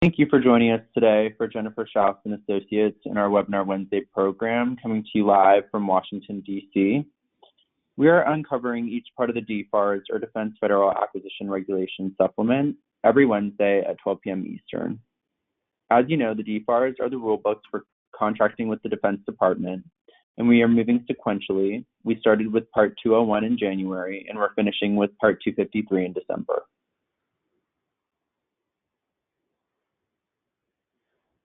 Thank you for joining us today for Jennifer Schaus and Associates in our Webinar Wednesday program, coming to you live from Washington, D.C. We are uncovering each part of the Dfars, or Defense Federal Acquisition Regulation Supplement, every Wednesday at 12 p.m. Eastern. As you know, the Dfars are the rulebooks for contracting with the Defense Department, and we are moving sequentially. We started with Part 201 in January, and we're finishing with Part 253 in December.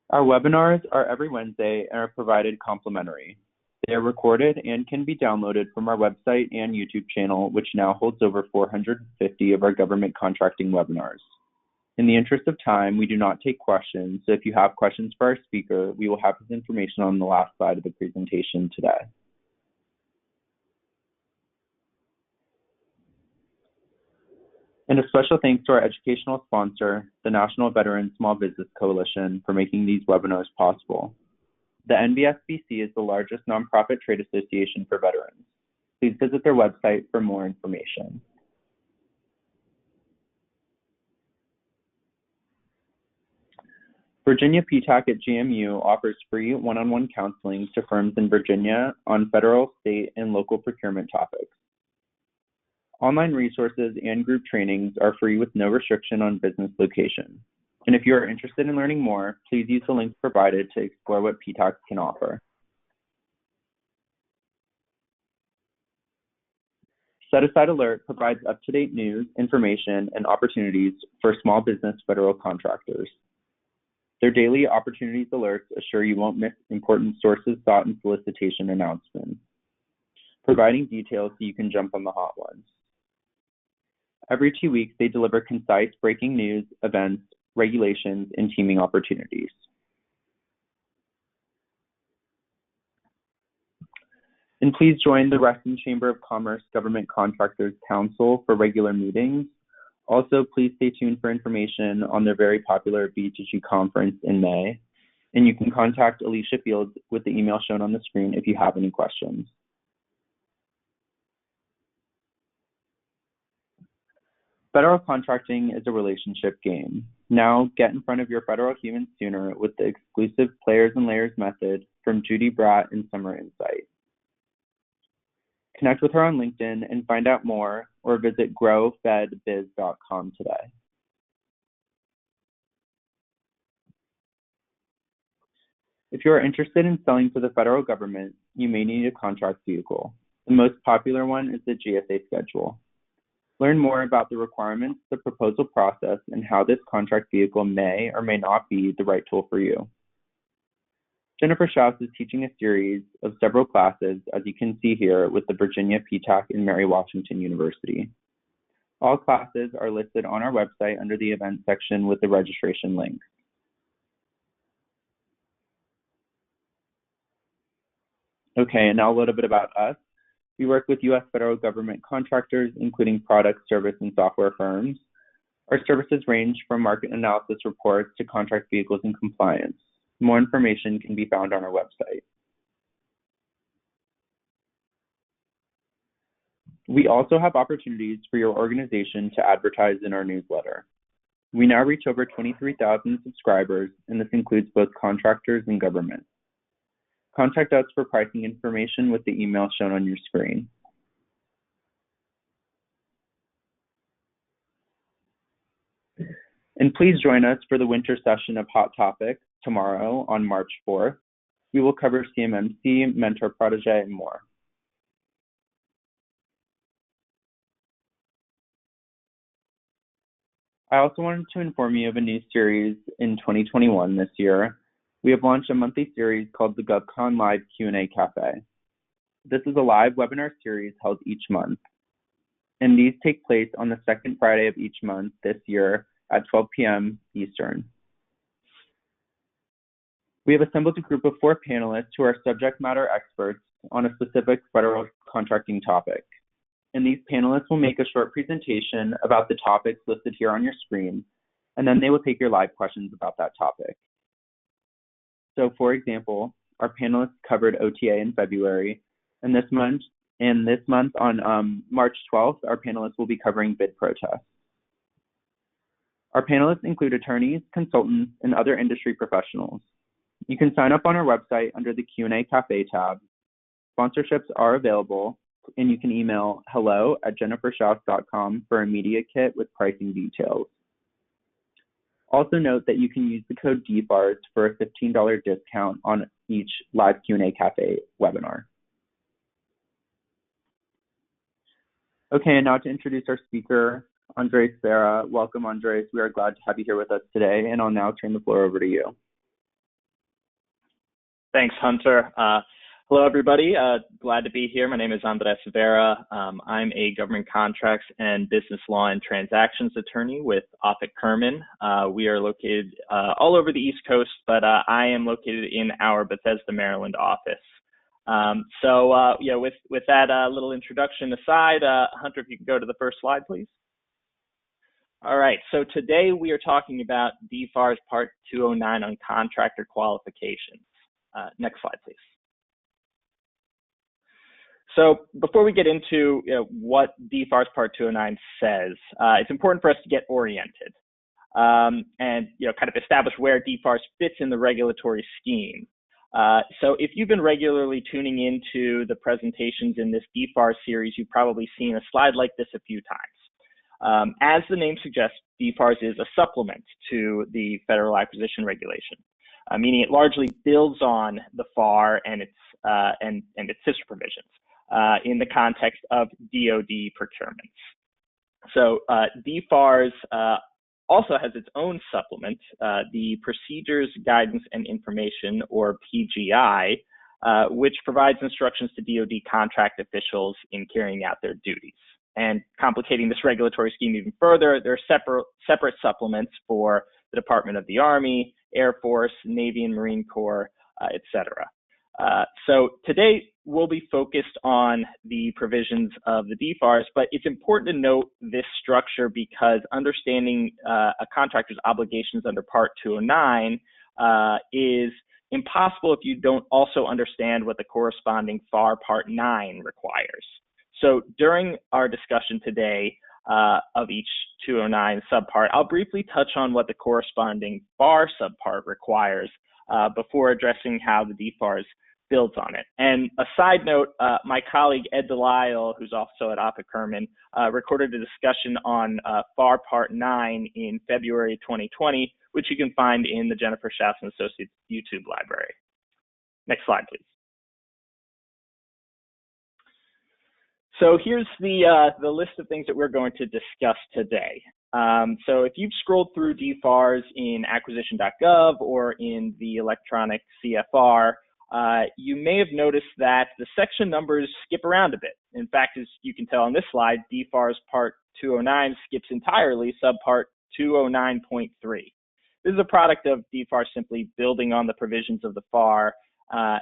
Our webinars are every Wednesday and are provided complimentary. They are recorded and can be downloaded from our website and YouTube channel, which now holds over 450 of our government contracting webinars. In the interest of time, we do not take questions, so if you have questions for our speaker, we will have his information on the last slide of the presentation today. And a special thanks to our educational sponsor, the National Veteran Small Business Coalition, for making these webinars possible. The NVSBC is the largest nonprofit trade association for veterans. Please visit their website for more information. Virginia PTAC at GMU offers free one-on-one counseling to firms in Virginia on federal, state, and local procurement topics. Online resources and group trainings are free with no restriction on business location. And if you are interested in learning more, please use the links provided to explore what PTAC can offer. Set Aside Alert provides up-to-date news, information, and opportunities for small business federal contractors. Their daily opportunities alerts assure you won't miss important sources, thought, and solicitation announcements, providing details so you can jump on the hot ones. Every 2 weeks, they deliver concise breaking news, events, regulations, and teaming opportunities. And please join the Reston Chamber of Commerce Government Contractors Council for regular meetings. Also, please stay tuned for information on their very popular B2G conference in May. And you can contact Alicia Fields with the email shown on the screen if you have any questions. Federal contracting is a relationship game. Now get in front of your federal humans sooner with the exclusive Players and Layers method from Judy Bratt and Summer Insight. Connect with her on LinkedIn and find out more, or visit growfedbiz.com today. If you are interested in selling to the federal government, you may need a contract vehicle. The most popular one is the GSA schedule. Learn more about the requirements, the proposal process, and how this contract vehicle may or may not be the right tool for you. Jennifer Schaus is teaching a series of several classes, as you can see here, with the Virginia PTAC and Mary Washington University. All classes are listed on our website under the events section with the registration link. Okay, and now a little bit about us. We work with U.S. federal government contractors, including product, service, and software firms. Our services range from market analysis reports to contract vehicles and compliance. More information can be found on our website. We also have opportunities for your organization to advertise in our newsletter. We now reach over 23,000 subscribers, and this includes both contractors and government. Contact us for pricing information with the email shown on your screen. And please join us for the winter session of Hot Topics tomorrow on March 4th. We will cover CMMC, Mentor Protege, and more. I also wanted to inform you of a new series in 2021 this year. We have launched a monthly series called the GovCon Live Q&A Cafe. This is a live webinar series held each month, and these take place on the second Friday of each month this year at 12 p.m. Eastern. We have assembled a group of 4 panelists who are subject matter experts on a specific federal contracting topic. And these panelists will make a short presentation about the topics listed here on your screen, and then they will take your live questions about that topic. So, for example, our panelists covered OTA in February, and this month on March 12th, our panelists will be covering bid protests. Our panelists include attorneys, consultants, and other industry professionals. You can sign up on our website under the Q&A Cafe tab. Sponsorships are available, and you can email hello@jenniferschaus.com for a media kit with pricing details. Also note that you can use the code Dfars for a $15 discount on each live Q&A Cafe webinar. Okay, and now to introduce our speaker, Andres Vera. Welcome, Andres. We are glad to have you here with us today, and I'll now turn the floor over to you. Thanks, Hunter. Hello, everybody. Glad to be here. My name is Andres Vera. I'm a government contracts and business law and transactions attorney with Oci Mitigation. We are located all over the East Coast, but I am located in our Bethesda, Maryland office. With that little introduction aside, Hunter, if you can go to the first slide, please. All right, so today we are talking about Dfars Part 209 on contractor qualifications. Next slide, please. So before we get into what Dfars Part 209 says, it's important for us to get oriented and kind of establish where Dfars fits in the regulatory scheme. So if you've been regularly tuning into the presentations in this Dfars series, you've probably seen a slide like this a few times. As the name suggests, Dfars is a supplement to the Federal Acquisition Regulation, meaning it largely builds on the FAR and its sister provisions in the context of DoD procurements. So Dfars also has its own supplement, the Procedures, Guidance, and Information, or PGI, which provides instructions to DoD contract officials in carrying out their duties. And complicating this regulatory scheme even further, there are separate supplements for the Department of the Army, Air Force, Navy and Marine Corps, et cetera. So today we'll be focused on the provisions of the Dfars, but it's important to note this structure because understanding a contractor's obligations under Part 209 is impossible if you don't also understand what the corresponding FAR Part 9 requires. So during our discussion today of each 209 subpart, I'll briefly touch on what the corresponding FAR subpart requires before addressing how the Dfars builds on it. And a side note, my colleague Ed Delisle, who's also at Oci Mitigation, recorded a discussion on FAR Part 9 in February 2020, which you can find in the Jennifer Schaus and Associates YouTube library. Next slide, please. So here's the list of things that we're going to discuss today. So if you've scrolled through Dfars in acquisition.gov or in the electronic CFR, you may have noticed that the section numbers skip around a bit. In fact, as you can tell on this slide, Dfars Part 209 skips entirely subpart 209.3. This is a product of Dfars simply building on the provisions of the FAR,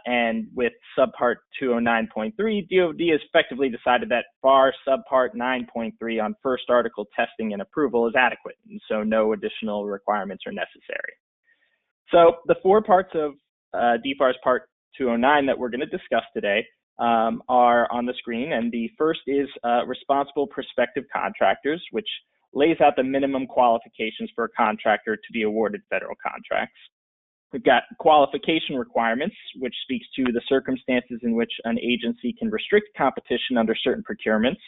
and with subpart 209.3, DoD has effectively decided that FAR subpart 9.3 on first article testing and approval is adequate, and so no additional requirements are necessary. So the 4 parts of Dfars Part 209 that we're going to discuss today are on the screen, and the first is responsible prospective contractors, which lays out the minimum qualifications for a contractor to be awarded federal contracts. We've got qualification requirements, which speaks to the circumstances in which an agency can restrict competition under certain procurements.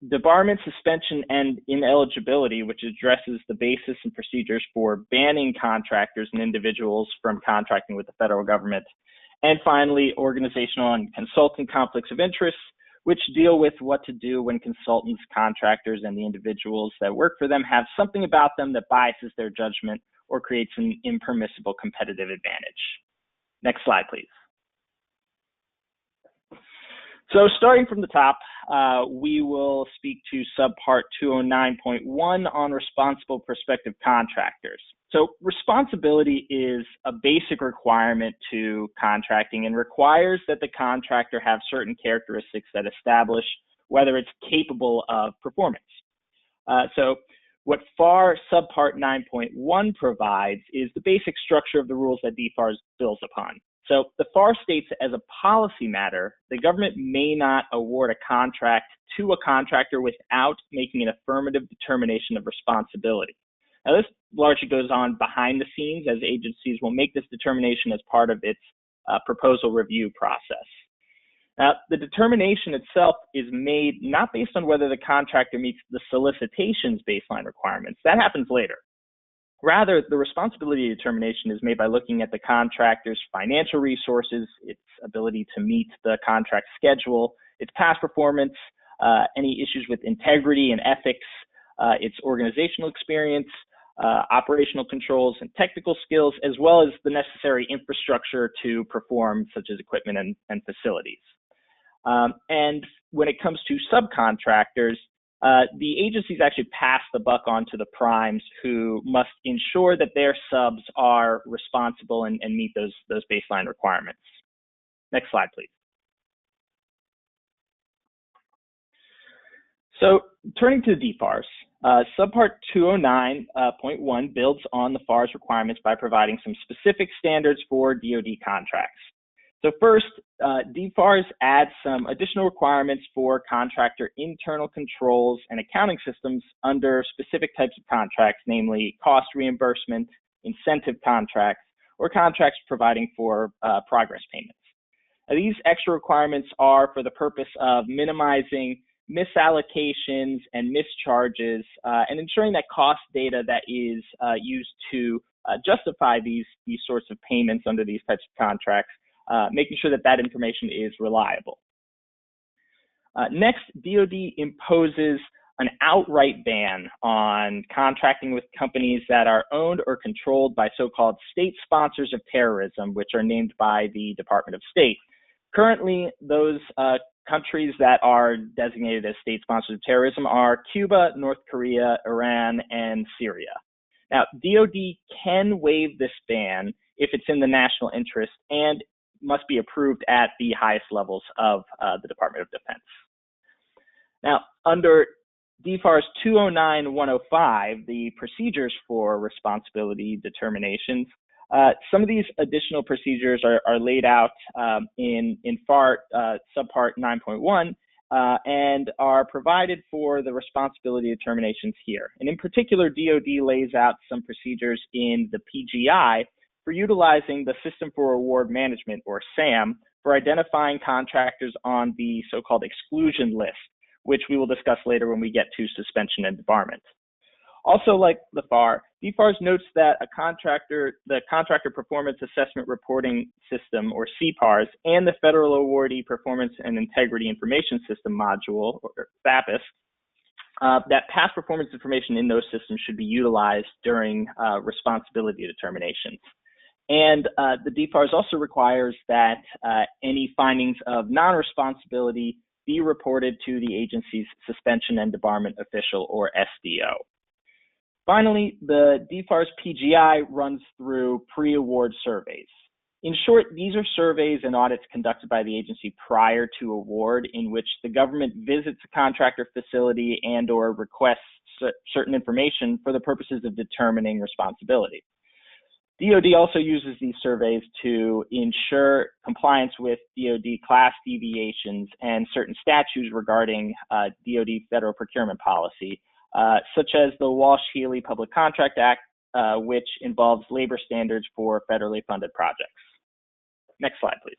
Debarment, suspension, and ineligibility, which addresses the basis and procedures for banning contractors and individuals from contracting with the federal government. And finally, organizational and consultant conflicts of interest, which deal with what to do when consultants, contractors, and the individuals that work for them have something about them that biases their judgment or creates an impermissible competitive advantage. Next slide, please. So starting from the top, we will speak to subpart 209.1 on responsible prospective contractors. So responsibility is a basic requirement to contracting and requires that the contractor have certain characteristics that establish whether it's capable of performance. So what FAR subpart 9.1 provides is the basic structure of the rules that Dfars builds upon. So the FAR states as a policy matter, the government may not award a contract to a contractor without making an affirmative determination of responsibility. Now, this largely goes on behind the scenes, as agencies will make this determination as part of its proposal review process. Now, the determination itself is made not based on whether the contractor meets the solicitation's baseline requirements. That happens later. Rather, the responsibility determination is made by looking at the contractor's financial resources, its ability to meet the contract schedule, its past performance, any issues with integrity and ethics, its organizational experience, operational controls and technical skills, as well as the necessary infrastructure to perform, such as equipment and facilities. And when it comes to subcontractors, the agencies actually pass the buck on to the primes, who must ensure that their subs are responsible and meet those baseline requirements. Next slide, please. So turning to the Dfars, Subpart 209.1 builds on the FAR's requirements by providing some specific standards for DoD contracts. So first, Dfars adds some additional requirements for contractor internal controls and accounting systems under specific types of contracts, namely cost reimbursement, incentive contracts, or contracts providing for progress payments. Now, these extra requirements are for the purpose of minimizing misallocations and mischarges, and ensuring that cost data that is used to justify these sorts of payments under these types of contracts, making sure that that information is reliable. Next, DoD imposes an outright ban on contracting with companies that are owned or controlled by so-called state sponsors of terrorism, which are named by the Department of State. Currently, those countries that are designated as state sponsors of terrorism are Cuba, North Korea, Iran, and Syria. Now, DoD can waive this ban if it's in the national interest and must be approved at the highest levels of the Department of Defense. Now, under Dfars 209-105, the procedures for responsibility determinations, some of these additional procedures are laid out in FAR subpart 9.1 and are provided for the responsibility determinations here. And in particular, DoD lays out some procedures in the PGI for utilizing the System for Award Management, or SAM, for identifying contractors on the so-called exclusion list, which we will discuss later when we get to suspension and debarment. Also, like the FAR, Dfars notes that the Contractor Performance Assessment Reporting System, or CPARS, and the Federal Awardee Performance and Integrity Information System module, or FAPIS, that past performance information in those systems should be utilized during responsibility determinations. And the Dfars also requires that any findings of non-responsibility be reported to the agency's suspension and debarment official, or SDO. Finally, the Dfars PGI runs through pre-award surveys. In short, these are surveys and audits conducted by the agency prior to award, in which the government visits a contractor facility and or requests certain information for the purposes of determining responsibility. DoD also uses these surveys to ensure compliance with DoD class deviations and certain statutes regarding DoD federal procurement policy, such as the Walsh-Healy Public Contract Act, which involves labor standards for federally funded projects. Next slide, please.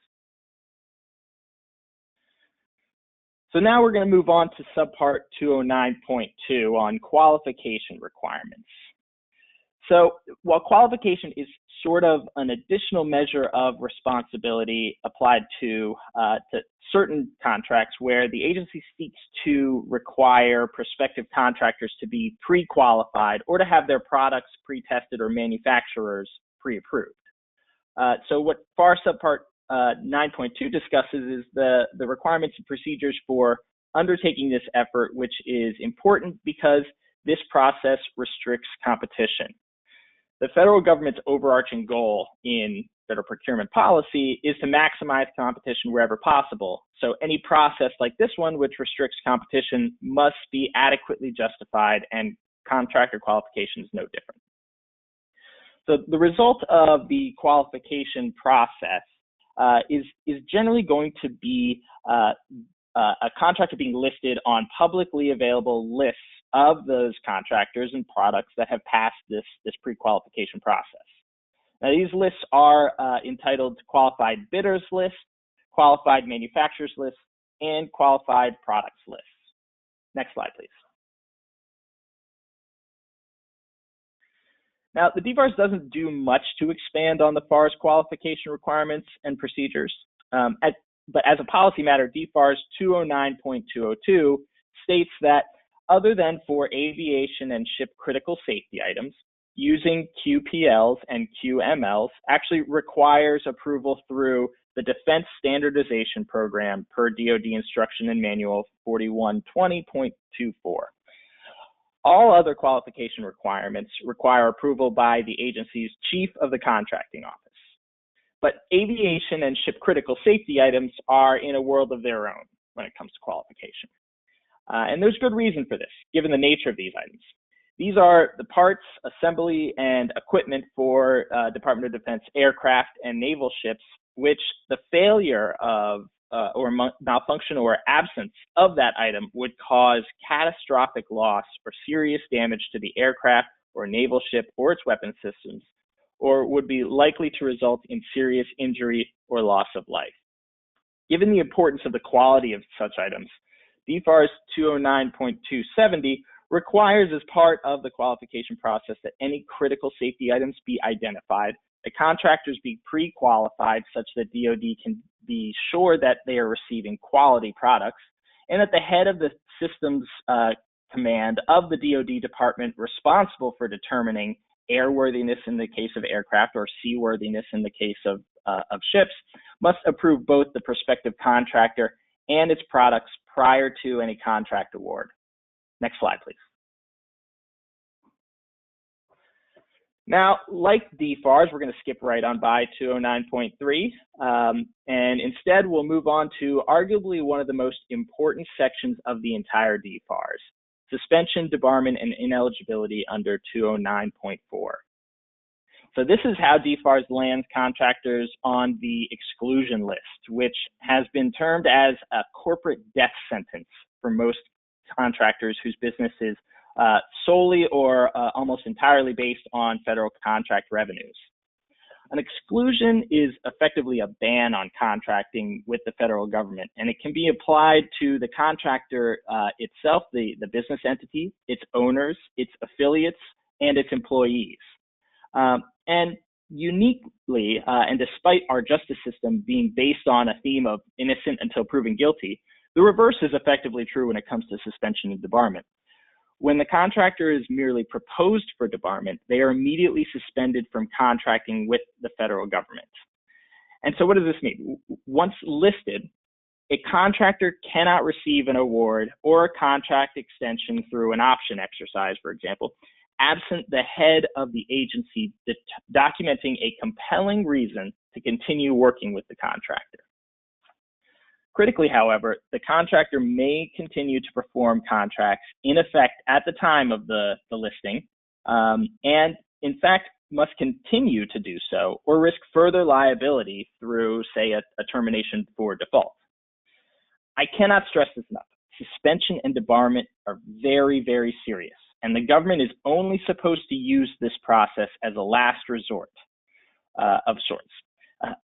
So now we're going to move on to subpart 209.2 on qualification requirements. So while qualification is sort of an additional measure of responsibility applied to certain contracts where the agency seeks to require prospective contractors to be pre-qualified or to have their products pre-tested or manufacturers pre-approved. So what FAR subpart 9.2 discusses is the requirements and procedures for undertaking this effort, which is important because this process restricts competition. The federal government's overarching goal in federal procurement policy is to maximize competition wherever possible. So any process like this one, which restricts competition, must be adequately justified, and contractor qualification is no different. So the result of the qualification process is generally going to be a contractor being listed on publicly available lists of those contractors and products that have passed this pre-qualification process. Now, these lists are entitled Qualified Bidders List, Qualified Manufacturers List, and Qualified Products Lists. Next slide, please. Now, the Dfars doesn't do much to expand on the FAR's qualification requirements and procedures, but as a policy matter, Dfars 209.202 states that other than for aviation and ship critical safety items, using QPLs and QMLs actually requires approval through the Defense Standardization Program per DoD Instruction and Manual 4120.24. All other qualification requirements require approval by the agency's Chief of the Contracting Office. But aviation and ship critical safety items are in a world of their own when it comes to qualification. And there's good reason for this, given the nature of these items. These are the parts, assembly, and equipment for Department of Defense aircraft and naval ships, which the failure of or malfunction or absence of that item would cause catastrophic loss or serious damage to the aircraft or naval ship or its weapon systems, or would be likely to result in serious injury or loss of life. Given the importance of the quality of such items, Dfars 209.270 requires as part of the qualification process that any critical safety items be identified, that contractors be pre-qualified such that DoD can be sure that they are receiving quality products, and that the head of the systems command of the DoD department responsible for determining airworthiness in the case of aircraft or seaworthiness in the case of ships must approve both the prospective contractor and its products prior to any contract award. Next slide, please. Now, like Dfars, we're going to skip right on by 209.3, and instead we'll move on to arguably one of the most important sections of the entire Dfars, suspension, debarment, and ineligibility under 209.4. So this is how Dfars lands contractors on the exclusion list, which has been termed as a corporate death sentence for most contractors whose business is solely or almost entirely based on federal contract revenues. An exclusion is effectively a ban on contracting with the federal government, and it can be applied to the contractor itself, the business entity, its owners, its affiliates, and its employees. And uniquely, and despite our justice system being based on a theme of innocent until proven guilty, the reverse is effectively true when it comes to suspension and debarment. When the contractor is merely proposed for debarment, they are immediately suspended from contracting with the federal government. And so what does this mean? Once listed, a contractor cannot receive an award or a contract extension through an option exercise, for example, absent the head of the agency documenting a compelling reason to continue working with the contractor. Critically, however, the contractor may continue to perform contracts in effect at the time of the listing, and in fact must continue to do so or risk further liability through, say, a termination for default. I cannot stress this enough. Suspension and debarment are very, very serious, and the government is only supposed to use this process as a last resort of sorts.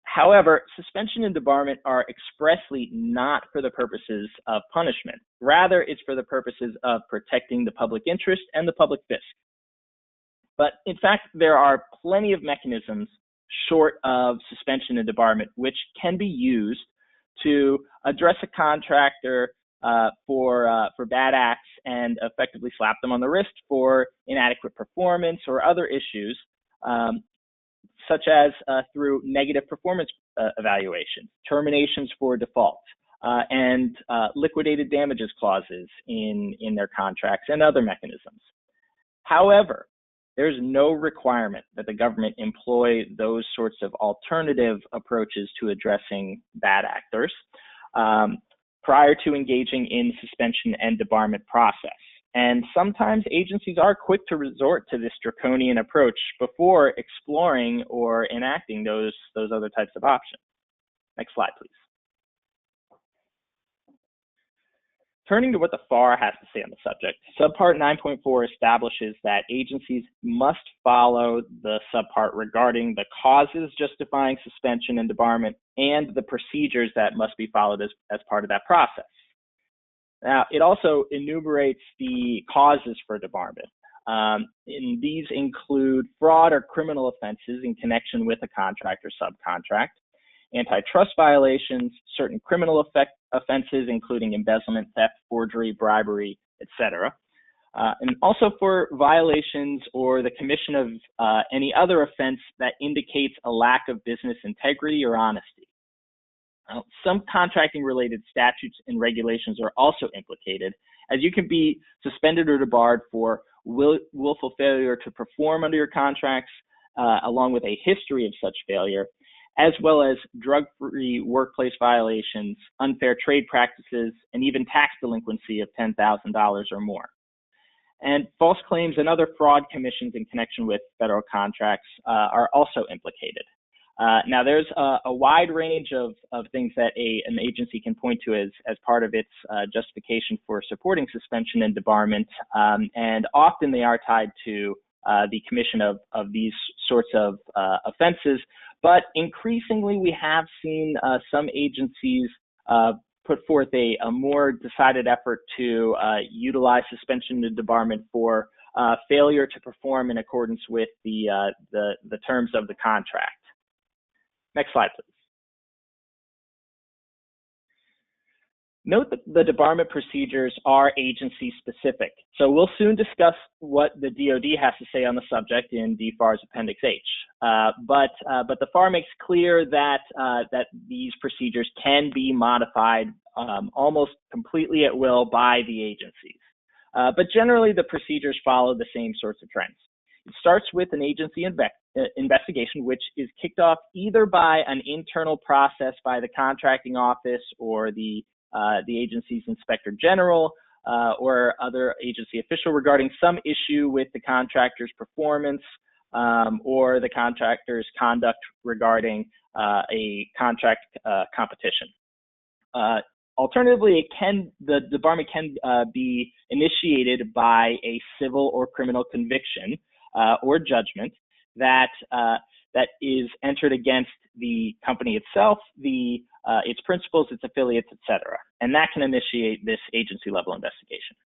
However, suspension and debarment are expressly not for the purposes of punishment. Rather, it's for the purposes of protecting the public interest and the public fisc. But in fact, there are plenty of mechanisms short of suspension and debarment which can be used to address a contractor for bad acts and effectively slap them on the wrist for inadequate performance or other issues, such as through negative performance evaluation, terminations for default, and liquidated damages clauses in their contracts and other mechanisms. However, there's no requirement that the government employ those sorts of alternative approaches to addressing bad actors prior to engaging in suspension and debarment process. And sometimes agencies are quick to resort to this draconian approach before exploring or enacting those other types of options. Next slide, please. Turning to what the FAR has to say on the subject, Subpart 9.4 establishes that agencies must follow the subpart regarding the causes justifying suspension and debarment and the procedures that must be followed as part of that process. Now, it also enumerates the causes for debarment. And these include fraud or criminal offenses in connection with a contract or subcontract, antitrust violations, certain criminal offenses, including embezzlement, theft, forgery, bribery, etc. And also for violations or the commission of any other offense that indicates a lack of business integrity or honesty. Some contracting-related statutes and regulations are also implicated, as you can be suspended or debarred for willful failure to perform under your contracts, along with a history of such failure, as well as drug-free workplace violations, unfair trade practices, and even tax delinquency of $10,000 or more. And false claims and other fraud commissions in connection with federal contracts are also implicated. Now, there's a wide range of things that an agency can point to as part of its justification for supporting suspension and debarment, and often they are tied to the commission of these sorts of offenses. But increasingly, we have seen some agencies put forth a more decided effort to utilize suspension and debarment for failure to perform in accordance with the terms of the contract. Next slide, please. Note that the debarment procedures are agency specific. So we'll soon discuss what the DoD has to say on the subject in Dfars Appendix H. But the FAR makes clear that these procedures can be modified almost completely at will by the agencies. But generally, the procedures follow the same sorts of trends. It starts with an agency investigation, which is kicked off either by an internal process by the contracting office or the agency's inspector general or other agency official regarding some issue with the contractor's performance or the contractor's conduct regarding a contract competition. Alternatively, the debarment can be initiated by a civil or criminal conviction or judgment that is entered against the company itself, its principals, its affiliates, etc. And that can initiate this agency-level investigation.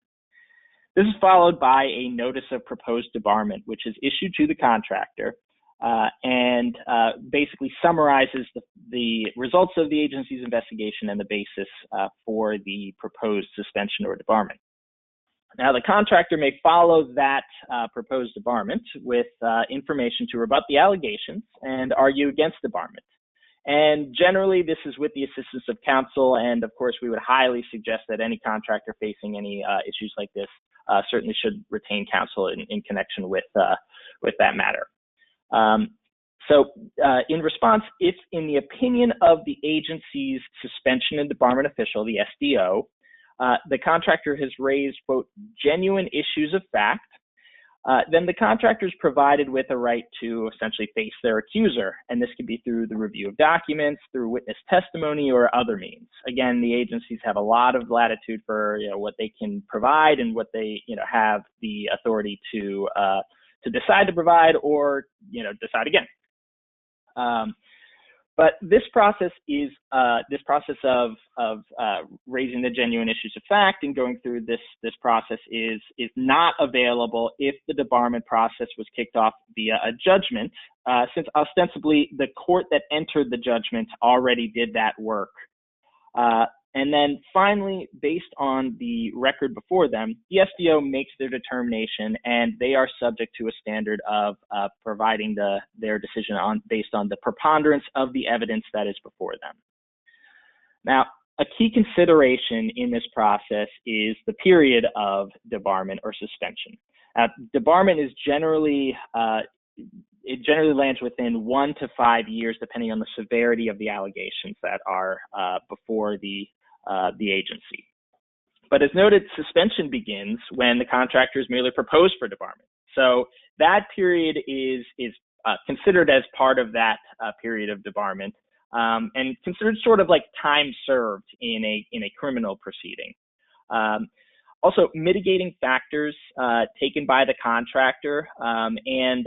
This is followed by a notice of proposed debarment, which is issued to the contractor and basically summarizes the results of the agency's investigation and the basis for the proposed suspension or debarment. Now, the contractor may follow that proposed debarment with information to rebut the allegations and argue against debarment. And generally, this is with the assistance of counsel, and of course, we would highly suggest that any contractor facing any issues like this certainly should retain counsel in connection with that matter. So in response, if in the opinion of the agency's suspension and debarment official, the SDO, the contractor has raised, quote, genuine issues of fact, then the contractor is provided with a right to essentially face their accuser. And this can be through the review of documents, through witness testimony, or other means. Again, the agencies have a lot of latitude for what they can provide and what they have the authority to decide to provide or decide again. But this process is of raising the genuine issues of fact and going through this process is not available if the debarment process was kicked off via a judgment, since ostensibly the court that entered the judgment already did that work. And then finally, based on the record before them, the SDO makes their determination, and they are subject to a standard of providing their decision based on the preponderance of the evidence that is before them. Now, a key consideration in this process is the period of debarment or suspension. Debarment is generally lands within 1 to 5 years, depending on the severity of the allegations that are before the agency. But as noted, suspension begins when the contractor is merely proposed for debarment. So that period is considered as part of that period of debarment and considered sort of like time served in a criminal proceeding. Also, mitigating factors taken by the contractor and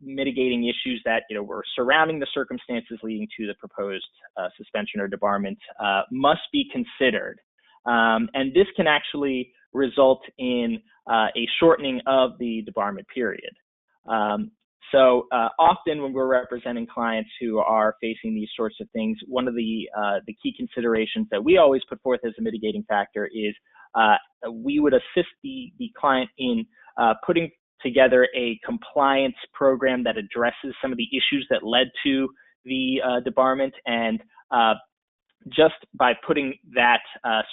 mitigating issues that were surrounding the circumstances leading to the proposed suspension or debarment must be considered. And this can actually result in a shortening of the debarment period. So often when we're representing clients who are facing these sorts of things, one of the key considerations that we always put forth as a mitigating factor is we would assist the client in putting together a compliance program that addresses some of the issues that led to the debarment, and just by putting that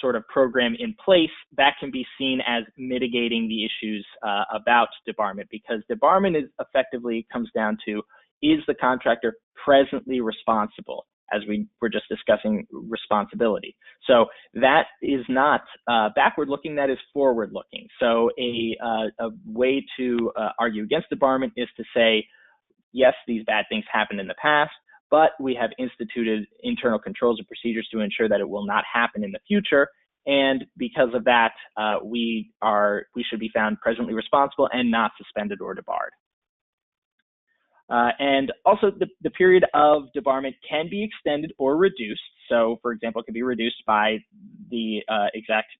sort of program in place, that can be seen as mitigating the issues about debarment, because debarment is effectively comes down to, is the contractor presently responsible, as we were just discussing responsibility. So that is not backward looking, that is forward looking. So a way to argue against debarment is to say, yes, these bad things happened in the past, but we have instituted internal controls and procedures to ensure that it will not happen in the future. And because of that, we should be found presently responsible and not suspended or debarred. And also the period of debarment can be extended or reduced. So for example, it can be reduced by the exact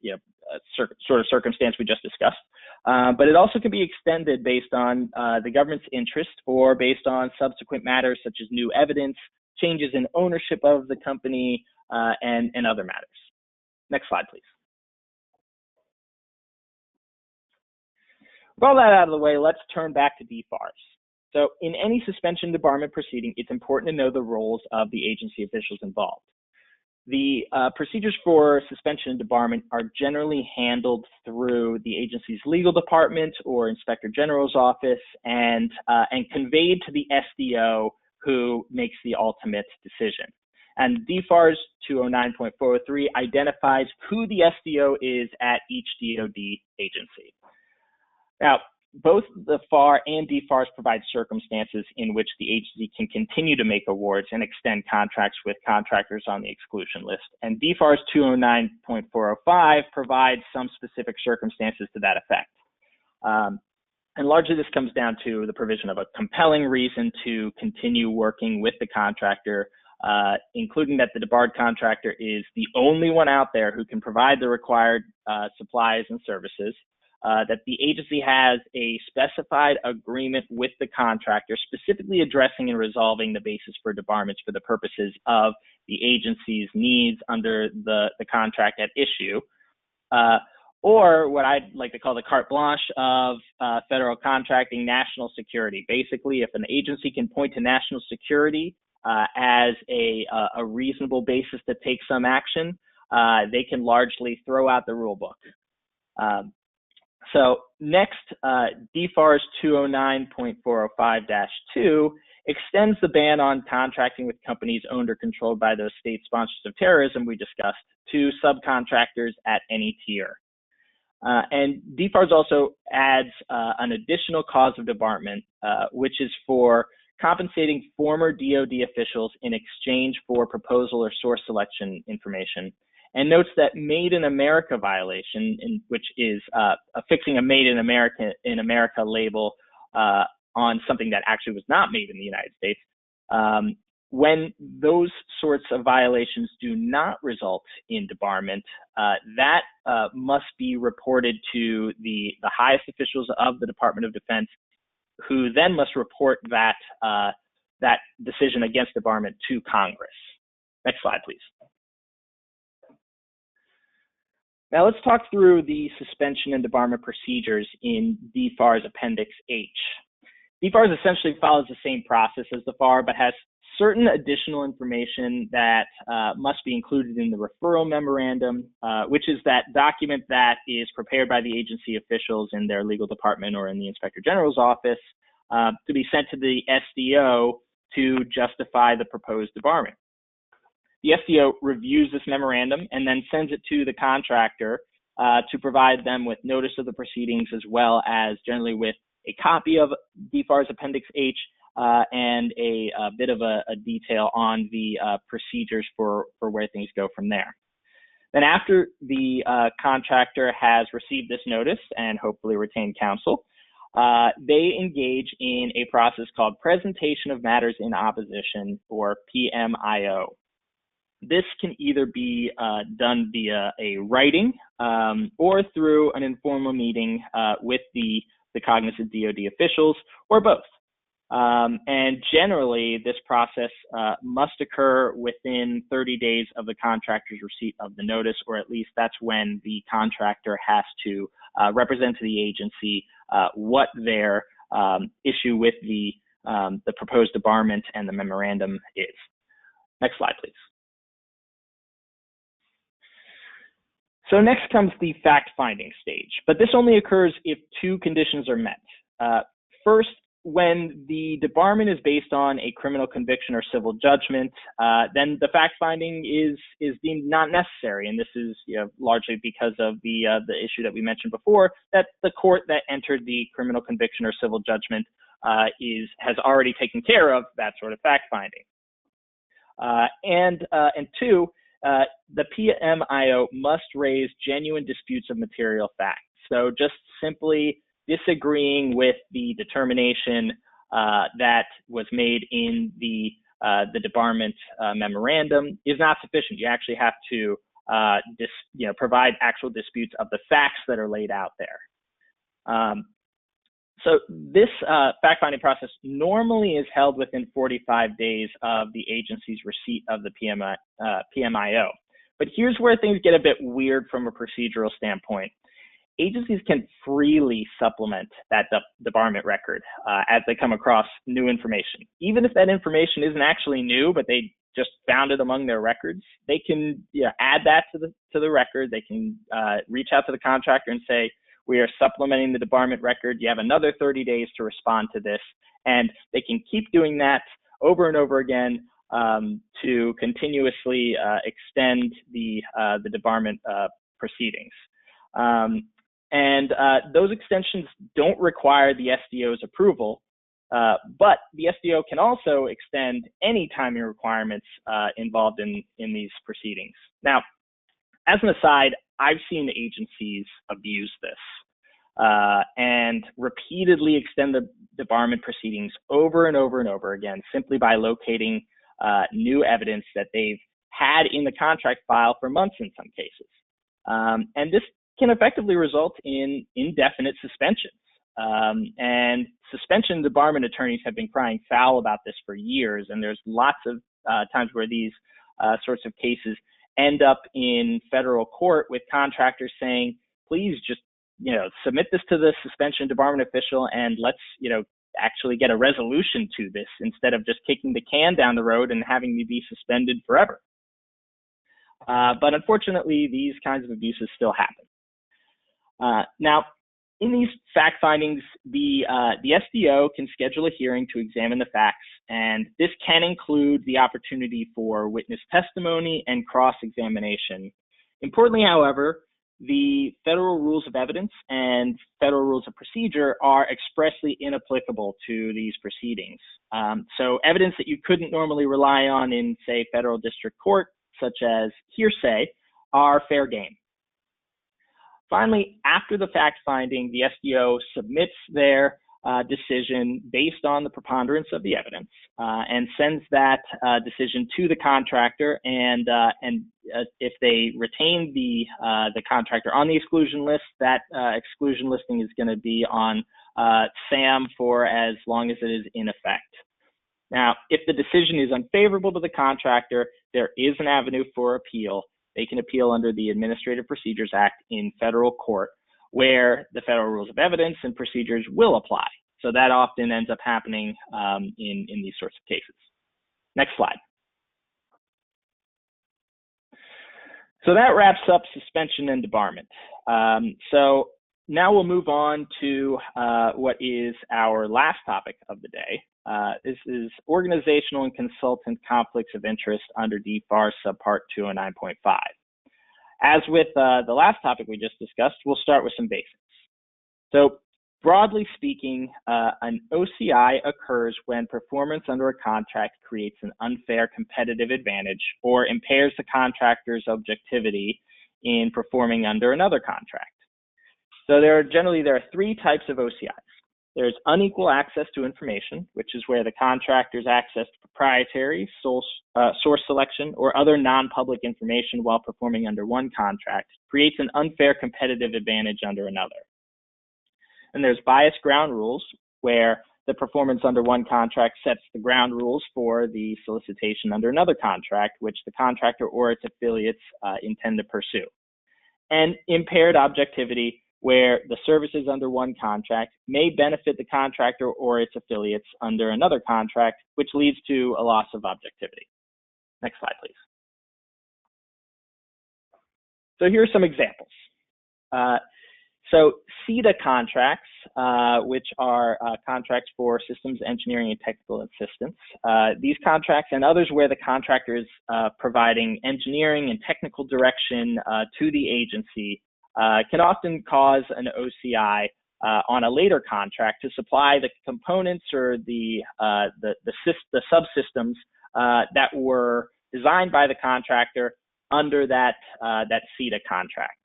sort of circumstance we just discussed. But it also can be extended based on the government's interest or based on subsequent matters such as new evidence, changes in ownership of the company, and other matters. Next slide, please. With all that out of the way, let's turn back to Dfars. So in any suspension debarment proceeding, it's important to know the roles of the agency officials involved. The procedures for suspension and debarment are generally handled through the agency's legal department or inspector general's office, and conveyed to the SDO, who makes the ultimate decision. And Dfars 209.403 identifies who the SDO is at each DoD agency. Now, both the FAR and Dfars provide circumstances in which the agency can continue to make awards and extend contracts with contractors on the exclusion list. And Dfars 209.405 provides some specific circumstances to that effect. And largely this comes down to the provision of a compelling reason to continue working with the contractor, including that the debarred contractor is the only one out there who can provide the required supplies and services, that the agency has a specified agreement with the contractor specifically addressing and resolving the basis for debarments for the purposes of the agency's needs under the contract at issue, or what I'd like to call the carte blanche of federal contracting, national security. Basically, if an agency can point to national security as a reasonable basis to take some action, they can largely throw out the rule book. So next, Dfars 209.405-2 extends the ban on contracting with companies owned or controlled by those state sponsors of terrorism we discussed to subcontractors at any tier. And Dfars also adds an additional cause of debarment, which is for compensating former DoD officials in exchange for proposal or source selection information, and notes that Made in America violation, which is affixing a Made in America label on something that actually was not made in the United States. When those sorts of violations do not result in debarment, that must be reported to the highest officials of the Department of Defense, who then must report that decision against debarment to Congress. Next slide, please. Now let's talk through the suspension and debarment procedures in Dfars Appendix H. Dfars essentially follows the same process as the FAR, but has certain additional information that must be included in the referral memorandum, which is that document that is prepared by the agency officials in their legal department or in the inspector general's office to be sent to the SDO to justify the proposed debarment. The SDO reviews this memorandum and then sends it to the contractor to provide them with notice of the proceedings, as well as generally with a copy of Dfars Appendix H and a bit of a detail on the procedures for where things go from there. Then after the contractor has received this notice and hopefully retained counsel, they engage in a process called Presentation of Matters in Opposition, or PMIO. This can either be done via a writing or through an informal meeting with the cognizant DoD officials, or both. And generally, this process must occur within 30 days of the contractor's receipt of the notice, or at least that's when the contractor has to represent to the agency what their issue with the proposed debarment and the memorandum is. Next slide, please. So next comes the fact-finding stage, but this only occurs if two conditions are met. First, when the debarment is based on a criminal conviction or civil judgment, then the fact-finding is deemed not necessary, and this is largely because of the issue that we mentioned before, that the court that entered the criminal conviction or civil judgment has already taken care of that sort of fact-finding. And two, the PMIO must raise genuine disputes of material facts. So just simply disagreeing with the determination that was made in the debarment memorandum is not sufficient. You actually have to provide actual disputes of the facts that are laid out there. So this fact-finding process normally is held within 45 days of the agency's receipt of the PMIO. But here's where things get a bit weird from a procedural standpoint. Agencies can freely supplement that debarment record as they come across new information. Even if that information isn't actually new, but they just found it among their records, they can add that to the record. They can reach out to the contractor and say, we are supplementing the debarment record. You have another 30 days to respond to this. And they can keep doing that over and over again to continuously extend the debarment proceedings. And those extensions don't require the SDO's approval, but the SDO can also extend any timing requirements involved in these proceedings. Now, as an aside, I've seen agencies abuse this and repeatedly extend the debarment proceedings over and over and over again, simply by locating new evidence that they've had in the contract file for months in some cases. And this can effectively result in indefinite suspensions. And suspension debarment attorneys have been crying foul about this for years, and there's lots of times where these sorts of cases end up in federal court with contractors saying, please just, submit this to the suspension debarment official and let's, actually get a resolution to this instead of just kicking the can down the road and having me be suspended forever. But unfortunately, these kinds of abuses still happen. Now, in these fact findings, the SDO can schedule a hearing to examine the facts, and this can include the opportunity for witness testimony and cross-examination. Importantly, however, the federal rules of evidence and federal rules of procedure are expressly inapplicable to these proceedings. So evidence that you couldn't normally rely on in, say, federal district court, such as hearsay, are fair game. Finally, after the fact finding, the SDO submits their decision based on the preponderance of the evidence and sends that decision to the contractor. And if they retain the contractor on the exclusion list, that exclusion listing is going to be on SAM for as long as it is in effect. Now, if the decision is unfavorable to the contractor, there is an avenue for appeal. They can appeal under the Administrative Procedures Act in federal court, where the federal rules of evidence and procedures will apply. So that often ends up happening in these sorts of cases. Next slide. So that wraps up suspension and debarment. So now we'll move on to what is our last topic of the day. This is organizational and consultant conflicts of interest under Dfars subpart 209.5. As with the last topic we just discussed, we'll start with some basics. So broadly speaking, an OCI occurs when performance under a contract creates an unfair competitive advantage or impairs the contractor's objectivity in performing under another contract. So there are three types of OCIs. There's unequal access to information, which is where the contractor's access to proprietary, source selection, or other non-public information while performing under one contract creates an unfair competitive advantage under another. And there's biased ground rules, where the performance under one contract sets the ground rules for the solicitation under another contract, which the contractor or its affiliates intend to pursue. And impaired objectivity, where the services under one contract may benefit the contractor or its affiliates under another contract, which leads to a loss of objectivity. Next slide, please. So here are some examples. So CETA contracts, which are contracts for systems engineering and technical assistance. These contracts and others where the contractor is providing engineering and technical direction to the agency can often cause an OCI on a later contract to supply the components or the subsystems that were designed by the contractor under that CETA contract.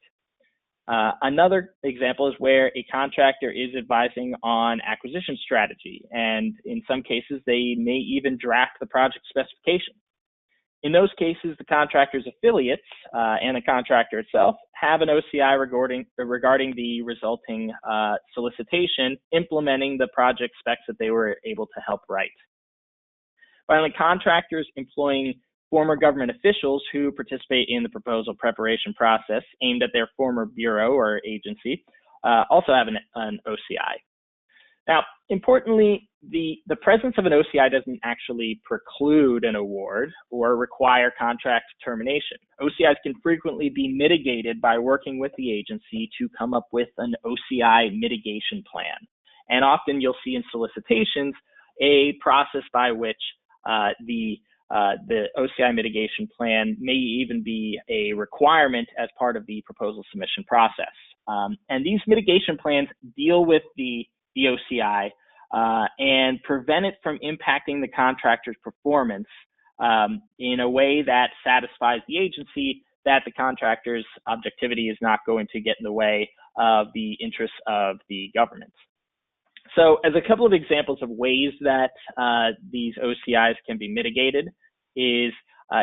Another example is where a contractor is advising on acquisition strategy, and in some cases they may even draft the project specification. In those cases, the contractor's affiliates and the contractor itself have an OCI regarding the resulting solicitation, implementing the project specs that they were able to help write. Finally, contractors employing former government officials who participate in the proposal preparation process aimed at their former bureau or agency also have an OCI. Now, importantly, the presence of an OCI doesn't actually preclude an award or require contract termination. OCIs can frequently be mitigated by working with the agency to come up with an OCI mitigation plan. And often you'll see in solicitations a process by which the OCI mitigation plan may even be a requirement as part of the proposal submission process. And these mitigation plans deal with the OCI and prevent it from impacting the contractor's performance in a way that satisfies the agency that the contractor's objectivity is not going to get in the way of the interests of the government. So as a couple of examples of ways that these OCIs can be mitigated is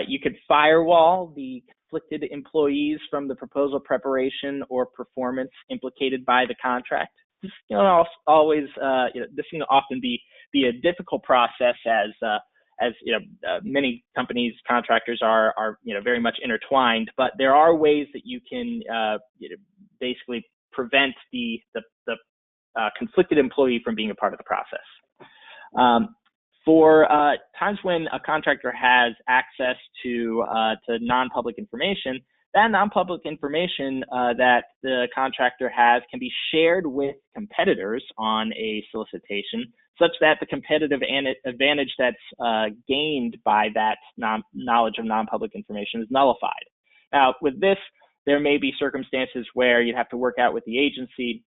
you could firewall the conflicted employees from the proposal preparation or performance implicated by the contract. This this can often be a difficult process as many companies, contractors are very much intertwined, but there are ways that you can basically prevent the conflicted employee from being a part of the process. For times when a contractor has access to non-public information, that non-public information that the contractor has can be shared with competitors on a solicitation, such that the competitive advantage that's gained by that knowledge of non-public information is nullified. Now, with this, there may be circumstances where you'd have to work out with the agency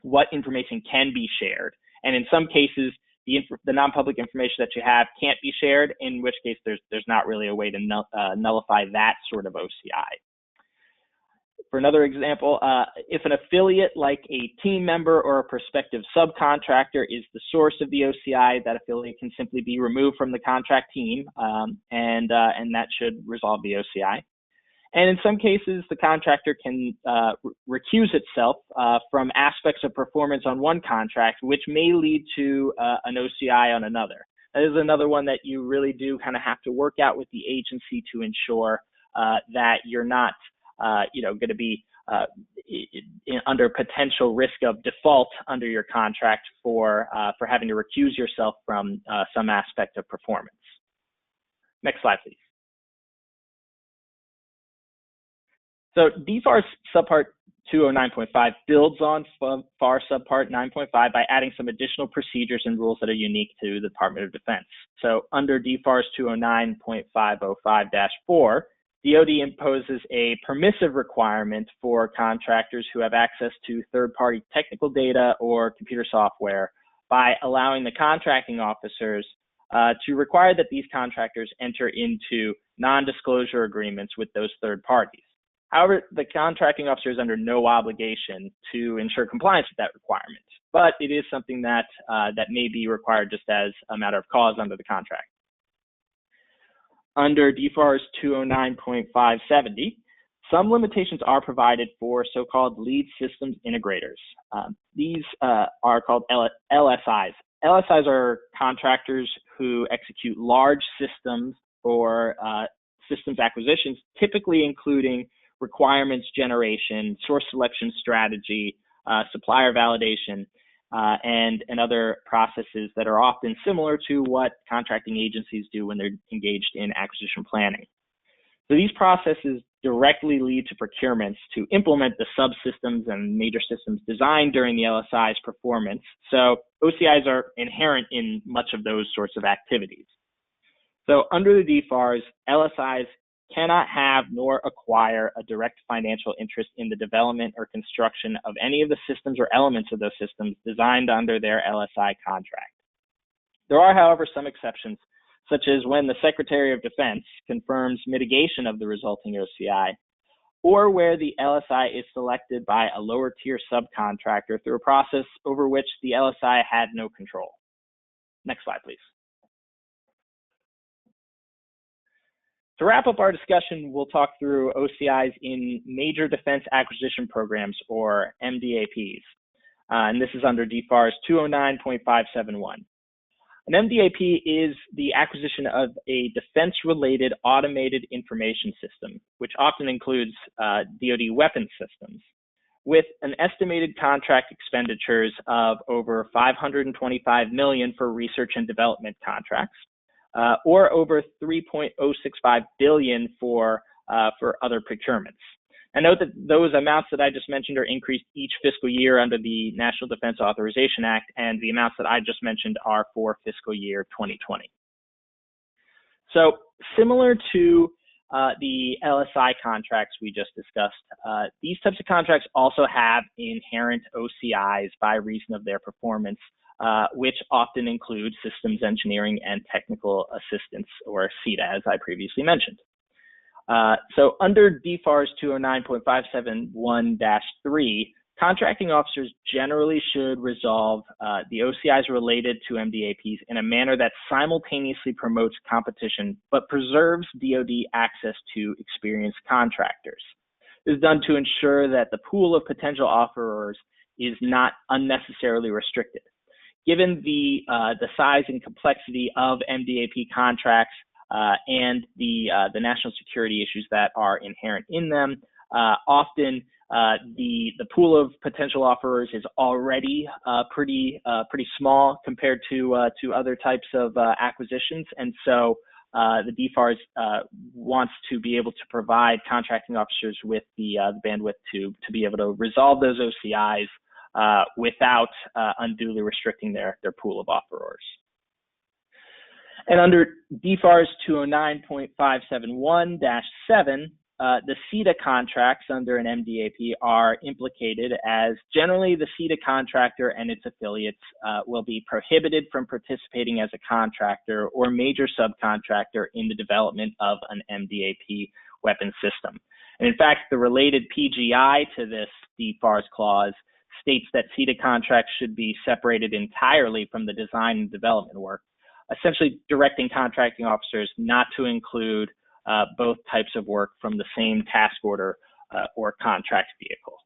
what information can be shared. And in some cases, the non-public information that you have can't be shared, in which case there's not really a way to nullify that sort of OCI. For another example, if an affiliate like a team member or a prospective subcontractor is the source of the OCI, that affiliate can simply be removed from the contract team, and that should resolve the OCI. And in some cases, the contractor can recuse itself from aspects of performance on one contract, which may lead to an OCI on another. That is another one that you really do kind of have to work out with the agency to ensure that you're not going to be under potential risk of default under your contract for having to recuse yourself from some aspect of performance. Next slide, please. So Dfars subpart 209.5 builds on FAR subpart 9.5 by adding some additional procedures and rules that are unique to the Department of Defense. So under Dfars 209.505-4, DoD imposes a permissive requirement for contractors who have access to third-party technical data or computer software by allowing the contracting officers to require that these contractors enter into non-disclosure agreements with those third parties. However, the contracting officer is under no obligation to ensure compliance with that requirement, but it is something that, that may be required just as a matter of cause under the contract. Under Dfars 209.570, some limitations are provided for so-called lead systems integrators. These are called LSIs. LSIs are contractors who execute large systems or systems acquisitions, typically including requirements generation, source selection strategy, supplier validation, and other processes that are often similar to what contracting agencies do when they're engaged in acquisition planning. So these processes directly lead to procurements to implement the subsystems and major systems designed during the LSI's performance. So OCIs are inherent in much of those sorts of activities. So under the Dfars, LSIs cannot have nor acquire a direct financial interest in the development or construction of any of the systems or elements of those systems designed under their LSI contract. There are, however, some exceptions, such as when the Secretary of Defense confirms mitigation of the resulting OCI, or where the LSI is selected by a lower tier subcontractor through a process over which the LSI had no control. Next slide, please. To wrap up our discussion, we'll talk through OCIs in Major Defense Acquisition Programs, or MDAPs. And this is under Dfars 209.571. An MDAP is the acquisition of a defense-related automated information system, which often includes DoD weapons systems, with an estimated contract expenditures of over $525 million for research and development contracts, or over $3.065 billion for other procurements. And note that those amounts that I just mentioned are increased each fiscal year under the National Defense Authorization Act, and the amounts that I just mentioned are for fiscal year 2020. So similar to the LSI contracts we just discussed, these types of contracts also have inherent OCIs by reason of their performance, which often include systems engineering and technical assistance, or CETA, as I previously mentioned. So under Dfars 209.571-3, contracting officers generally should resolve the OCIs related to MDAPs in a manner that simultaneously promotes competition but preserves DoD access to experienced contractors. This is done to ensure that the pool of potential offerors is not unnecessarily restricted. Given the size and complexity of MDAP contracts, and the national security issues that are inherent in them, often the pool of potential offerors is already pretty small compared to other types of acquisitions, and so the Dfars wants to be able to provide contracting officers with the bandwidth to be able to resolve those OCIs without unduly restricting their pool of offerors. And under Dfars 209.571-7, the CETA contracts under an MDAP are implicated, as generally the CETA contractor and its affiliates will be prohibited from participating as a contractor or major subcontractor in the development of an MDAP weapon system. And in fact, the related PGI to this Dfars clause states that CETA contracts should be separated entirely from the design and development work, essentially directing contracting officers not to include both types of work from the same task order or contract vehicle.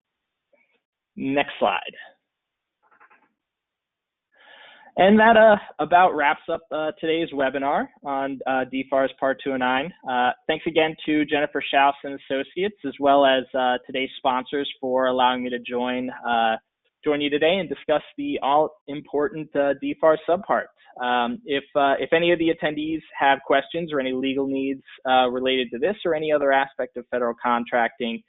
Next slide. And that about wraps up today's webinar on Dfars Part 209. Thanks again to Jennifer Schaus and Associates, as well as today's sponsors, for allowing me to join you today and discuss the all-important Dfars subpart. If any of the attendees have questions or any legal needs related to this or any other aspect of federal contracting,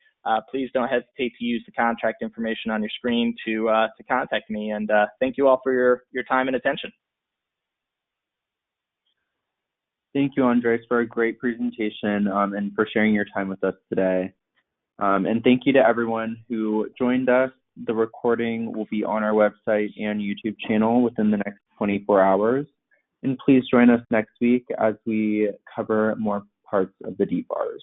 please don't hesitate to use the contact information on your screen to contact me. And thank you all for your time and attention. Thank you, Andres, for a great presentation and for sharing your time with us today. And thank you to everyone who joined us. The recording will be on our website and YouTube channel within the next 24 hours. And please join us next week as we cover more parts of the Dfars.